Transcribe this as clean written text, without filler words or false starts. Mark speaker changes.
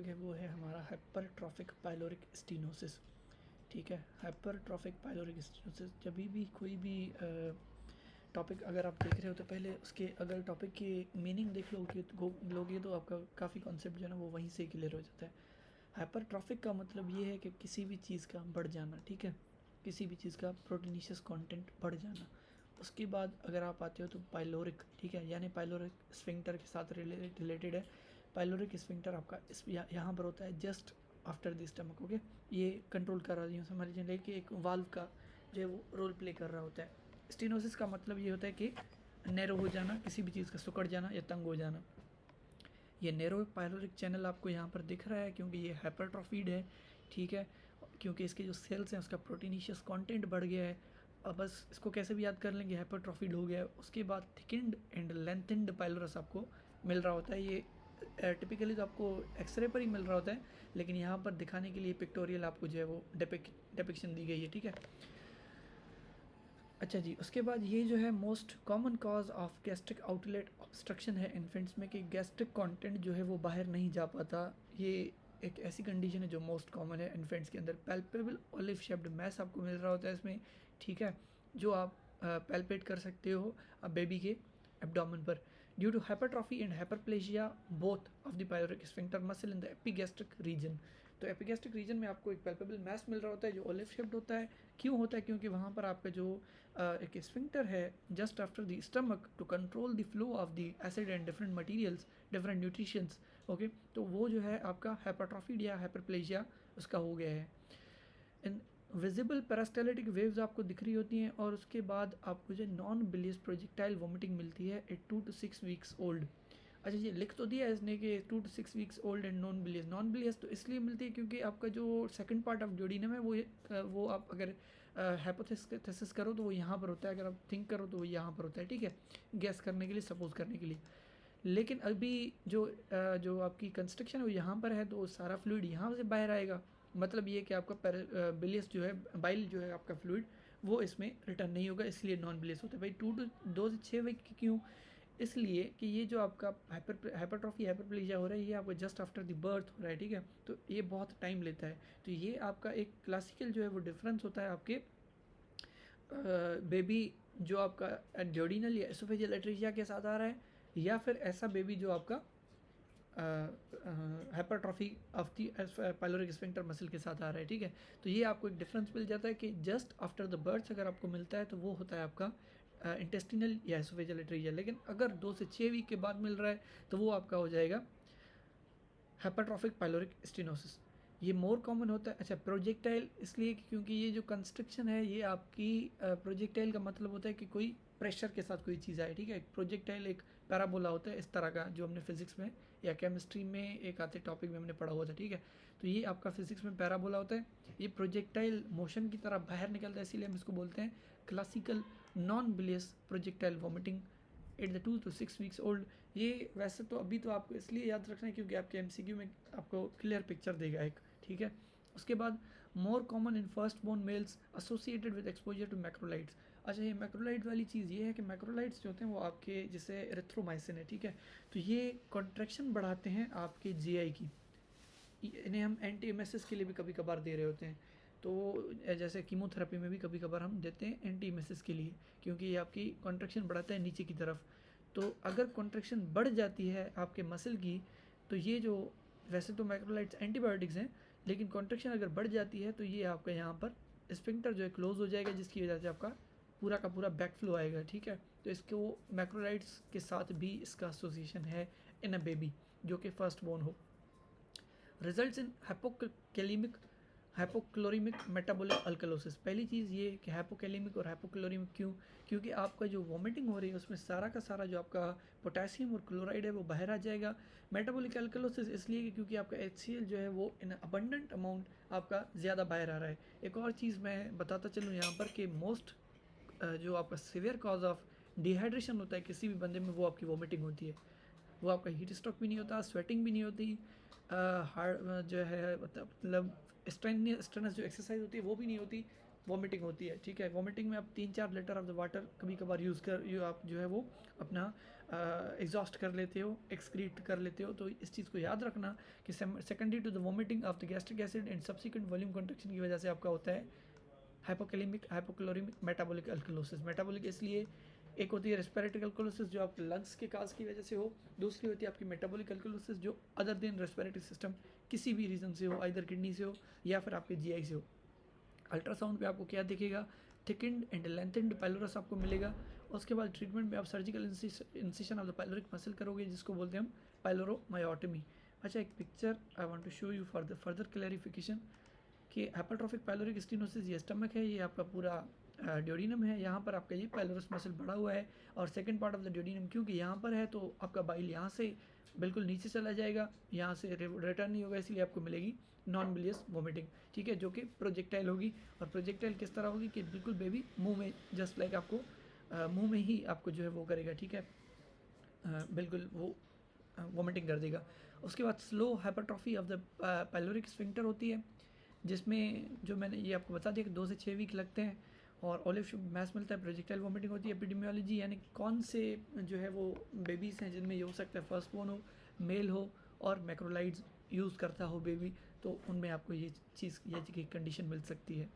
Speaker 1: Topic है वो है हमारा हाइपरट्रॉफिक पाइलोरिक स्टीनोसिस। ठीक है, हाइपरट्रॉफिक पाइलोरिक स्टीनोसिस। जब भी कोई भी टॉपिक अगर आप देख रहे हो तो पहले उसके अगर टॉपिक की मीनिंग देख लोगे तो आपका काफ़ी कॉन्सेप्ट जो है ना वो वहीं से क्लियर हो जाता है। हाइपरट्रॉफिक का मतलब ये है कि किसी भी चीज़ का बढ़ जाना, ठीक है, किसी भी चीज़ का प्रोटीनिशियस कंटेंट बढ़ जाना। उसके बाद अगर आप आते हो तो पाइलोरिक, ठीक है, यानी पाइलोरिक स्फिंक्टर के साथ रिलेटेड है। पाइलोरिक स्फिंक्टर आपका इस यहाँ पर होता है just after the stomach. Okay, ये कंट्रोल कर रहा है समझ लीजिए कि एक वाल्व का जो है वो रोल प्ले कर रहा होता है। स्टेनोसिस का मतलब ये होता है कि नैरो हो जाना, किसी भी चीज़ का सिकुड़ जाना या तंग हो जाना। ये नैरो पाइलोरिक चैनल आपको यहाँ पर दिख रहा है क्योंकि ये हाइपरट्रॉफीड है, ठीक है, क्योंकि इसके जो सेल्स हैं उसका प्रोटीनिशियस कंटेंट बढ़ गया है। अब बस इसको कैसे भी याद कर लेंगे, हाइपरट्रॉफीड हो गया है। उसके बाद थिकन्ड एंड लेंथनड पाइलोरस आपको मिल रहा होता है। ये टिपिकली तो आपको एक्सरे पर ही मिल रहा होता है, लेकिन यहाँ पर दिखाने के लिए पिक्टोरियल आपको जो है वो डिपिक्शन दी गई है, ठीक है। अच्छा जी, उसके बाद ये जो है most common cause of gastric outlet obstruction है इन्फेंट्स में, कि गैस्ट्रिक कंटेंट जो है वो बाहर नहीं जा पाता। ये एक ऐसी कंडीशन है जो मोस्ट कॉमन है इन्फेंट्स के अंदर। पैल्पेबल ऑलिव शेप्ड मैस आपको मिल रहा होता है इसमें, ठीक है, जो आप पैल्पेट कर सकते हो अब बेबी के एब्डोमेन पर। Due to hypertrophy and hyperplasia both of the pyloric sphincter muscle in the epigastric region. तो एपिगैस्ट्रिक रीजन में आपको एक पैल्पेबल मैस मिल रहा होता है जो ऑलिव शेप्ड होता है। क्यों होता है? क्योंकि वहाँ पर आपका जो एक स्फिंक्टर है just after the stomach to control the flow of the acid and different materials, different nutritions. Okay, तो वो जो है आपका हाइपरट्रॉफीड या हाइपरप्लेजिया उसका हो गया है। इन विजिबल पेरास्टाल्टिक वेव्स आपको दिख रही होती हैं, और उसके बाद आपको जो नॉन बिलियस प्रोजेक्टाइल वोमिटिंग मिलती है एट 2 to 6 वीक्स ओल्ड। अच्छा, ये लिख तो दिया है इसने कि 2 to 6 weeks old and non bilious तो इसलिए मिलती है क्योंकि आपका जो सेकंड पार्ट ऑफ ड्यूडिनम है वो आप अगर हाइपोथेसिस करो तो वो यहाँ पर होता है, अगर आप थिंक करो तो वो यहाँ पर होता है, ठीक है, गैस करने के लिए, सपोज करने के लिए। लेकिन अभी जो आपकी कंस्ट्रक्शन है वो यहाँ पर है, तो सारा फ्लूइड यहाँ से बाहर आएगा। मतलब ये कि आपका बिलियस जो है, बाइल जो है आपका फ्लूइड, वो इसमें रिटर्न नहीं होगा, इसलिए नॉन बिलियस होता है। भाई 2 से 6 वीक क्यों? इसलिए कि ये जो आपका हाइपरट्रॉफी हाइपरप्लेजिया हो रहा है ये आपको जस्ट आफ्टर द बर्थ हो रहा है, ठीक है, तो ये बहुत टाइम लेता है। तो ये आपका एक क्लासिकल जो है वो डिफरेंस होता है आपके बेबी जो आपका ड्यूडिनल या एसोफेजियल एट्रेजिया के साथ आ रहा है, या फिर ऐसा बेबी जो आपका hypertrophy of the pyloric sphincter muscle के साथ आ रहा है, ठीक है। तो ये आपको एक डिफरेंस मिल जाता है कि जस्ट आफ्टर द बर्थ अगर आपको मिलता है तो वो होता है आपका इंटेस्टिनल या एसोफेजियल एट्रेजिया, लेकिन अगर 2 से 6 वीक के बाद मिल रहा है तो वो आपका हो जाएगा हाइपरट्रॉफिक पाइलोरिक स्टेनोसिस। ये मोर कॉमन होता है। अच्छा, प्रोजेक्टाइल इसलिए क्योंकि ये जो कंस्ट्रक्शन है ये आपकी प्रोजेक्टाइल का मतलब होता है कि कोई प्रेशर के साथ कोई चीज़ आए, ठीक है। एक प्रोजेक्टाइल एक पैराबोला होता है इस तरह का, जो हमने फिजिक्स में या केमिस्ट्री में एक आते टॉपिक में हमने पढ़ा हुआ था, ठीक है। तो ये आपका फिजिक्स में पैराबोला होता है। ये प्रोजेक्टाइल मोशन की तरह बाहर निकलता है, इसीलिए हम इसको बोलते हैं classical non bilious projectile vomiting at the 2 to 6 weeks old. ये वैसे तो अभी तो आपको इसलिए याद रखना है क्योंकि आपके एमसीक्यू में आपको क्लियर पिक्चर देगा एक, ठीक है। उसके बाद more common in first born males associated with exposure to macrolides. अच्छा, ये मैक्रोलाइट वाली चीज़ ये है कि मैक्रोलाइट्स जो होते हैं वो आपके जैसे एरिथ्रोमाइसिन है, ठीक है, तो ये कॉन्ट्रैक्शन बढ़ाते हैं आपके जीआई की। इन्हें हम एंटी एमेसिस के लिए भी कभी कभार दे रहे होते हैं, तो जैसे कीमोथेरेपी में भी कभी कभार हम देते हैं एंटी एमेसिस के लिए, क्योंकि ये आपकी कॉन्ट्रैक्शन बढ़ाता है नीचे की तरफ। तो अगर कॉन्ट्रैक्शन बढ़ जाती है आपके मसल की, तो ये जो वैसे तो मैक्रोलाइट्स एंटीबायोटिक्स हैं, लेकिन कॉन्ट्रैक्शन अगर बढ़ जाती है तो ये आपका यहाँ पर स्फिंक्टर जो है क्लोज हो जाएगा, जिसकी वजह से आपका पूरा का पूरा बैक फ्लो आएगा, ठीक है। तो इसको मैक्रोलाइट्स के साथ भी इसका एसोसिएशन है इन अ बेबी जो कि फर्स्ट बोर्न हो। Results in hypokalemic hypochloremic metabolic alkalosis. पहली चीज़ ये कि हाइपोकैलेमिक और हाइपोक्लोरीमिक क्यों? क्योंकि आपका जो वॉमिटिंग हो रही है उसमें सारा का सारा जो आपका पोटेशियम और क्लोराइड है वो बाहर आ जाएगा। मेटाबॉलिक अल्कलोसिस इसलिए कि क्योंकि आपका HCl जो है वो इन अबंडेंट अमाउंट आपका ज़्यादा बाहर आ रहा है। एक और चीज़ मैं बताता चलूँ यहाँ पर कि मोस्ट जो आपका सिवियर कॉज ऑफ डिहाइड्रेशन होता है किसी भी बंदे में, वो आपकी वॉमिटिंग होती है। वो आपका हीट स्ट्रोक भी नहीं होता, स्वेटिंग भी नहीं होती, हार्ड जो है मतलब स्ट्रेनस जो एक्सरसाइज होती है वो भी नहीं होती, वॉमिटिंग होती है, ठीक है। वॉमिटिंग में आप 3-4 लीटर ऑफ द वाटर कभी कभार यूज़ कर आप जो है वो अपना एग्जॉस्ट कर लेते हो, एक्सक्रीट कर लेते हो। तो इस चीज़ को याद रखना कि secondary to the vomiting of the gastric acid and subsequent volume contraction की वजह से आपका होता है hypokalaemic hypochloraemic metabolic alkalosis. Metabolic इसलिए एक होती है रेस्पिरेटरी अल्कलोसिस जो आपके लंग्स के काज की वजह से हो, दूसरी होती है आपकी मेटाबॉलिक अल्कलोसिस जो अदर देन रेस्पिरेटरी सिस्टम किसी भी रीज़न से हो, आइदर किडनी से हो या फिर आपके जीआई से हो। अल्ट्रासाउंड पे आपको क्या दिखेगा, थिकन्ड एंड लेंथेंड पाइलोरस आपको मिलेगा। उसके बाद ट्रीटमेंट में आप surgical incision of the pyloric muscle करोगे जिसको बोलते हैं हम पाइलोरोमायोटमी। अच्छा, एक picture I want to show you for the further clarification कि हाइपरट्रॉफिक पाइलोरिक स्टेनोसिस ये स्टमक है, ये आपका पूरा ड्यूडिनम है, यहाँ पर आपका ये पाइलोरस मसल बढ़ा हुआ है और second part of the duodenum क्योंकि यहाँ पर है तो आपका बाइल यहाँ से बिल्कुल नीचे चला जाएगा, यहाँ से रिटर्न नहीं होगा, इसलिए आपको मिलेगी नॉन बिलियस वोमिटिंग, ठीक है, जो कि प्रोजेक्टाइल होगी। और प्रोजेक्टाइल किस तरह होगी कि बिल्कुल बेबी मुंह में जस्ट लाइक आपको मुंह में ही आपको जो है वो करेगा, ठीक है, बिल्कुल वो वोमिटिंग कर देगा। उसके बाद slow hypertrophy of the pyloric sphincter होती है जिसमें जो मैंने ये आपको बता दिया कि 2 से 6 वीक लगते हैं और ऑलिव मैस मिलता है। प्रोजेक्टाइल वोमिटिंग होती है। एपिडेमियोलॉजी यानी कौन से जो है वो बेबीज़ हैं जिनमें ये हो सकता है, फर्स्ट बोर्न हो, मेल हो और मैक्रोलाइड्स यूज़ करता हो बेबी, तो उनमें आपको ये चीज़, ये कंडीशन मिल सकती है।